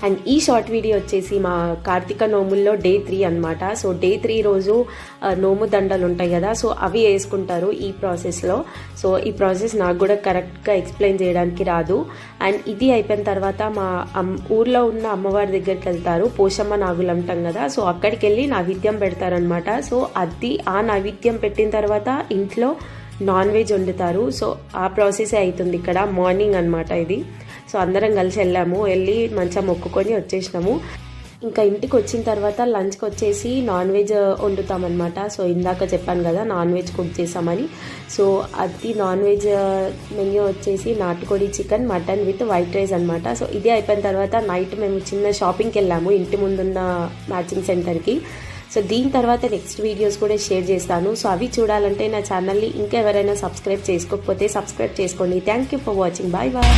And ఈ short video వచ్చేసి మా కార్తీక నోముల్లో డే 3 అనమాట. సో డే 3 రోజు నోము దండలు ఉంటాయి కదా, సో అవి వేసుకుంటారు ఈ ప్రాసెస్లో. సో ఈ ప్రాసెస్ నాకు కూడా కరెక్ట్గా ఎక్స్ప్లెయిన్ చేయడానికి రాదు. అండ్ ఇది అయిపోయిన తర్వాత మా ఊర్లో ఉన్న అమ్మవారి దగ్గరికి వెళ్తారు, పోషమ్మ నాగులు అంటాం కదా, సో అక్కడికి వెళ్ళి నైవేద్యం పెడతారనమాట. సో అది ఆ నైవేద్యం పెట్టిన తర్వాత ఇంట్లో నాన్ వెజ్ వండుతారు. సో ఆ ప్రాసెస్ అవుతుంది ఇక్కడ మార్నింగ్ అనమాట ఇది. సో అందరం కలిసి వెళ్ళి మంచిగా మొక్కుకొని వచ్చేసినాము. ఇంకా ఇంటికి వచ్చిన తర్వాత లంచ్కి వచ్చేసి నాన్ వెజ్ వండుతామన్నమాట. సో ఇందాక చెప్పాను కదా నాన్ వెజ్ కుక్ చేసామని. సో అది నాన్ వెజ్ మెన్యూ వచ్చేసి నాటుకోడి chicken, mutton with white rice అనమాట. సో ఇది అయిపోయిన తర్వాత నైట్ మేము చిన్న షాపింగ్కి వెళ్ళాము ఇంటి ముందున్న మ్యాచింగ్ సెంటర్కి. సో దీని తర్వాత నెక్స్ట్ వీడియోస్ కూడా షేర్ చేస్తాను. సో అవి చూడాలంటే నా ఛానల్ని ఇంకా ఎవరైనా సబ్స్క్రైబ్ చేసుకోకపోతే సబ్స్క్రైబ్ చేసుకోండి. Thank you for watching. Bye bye.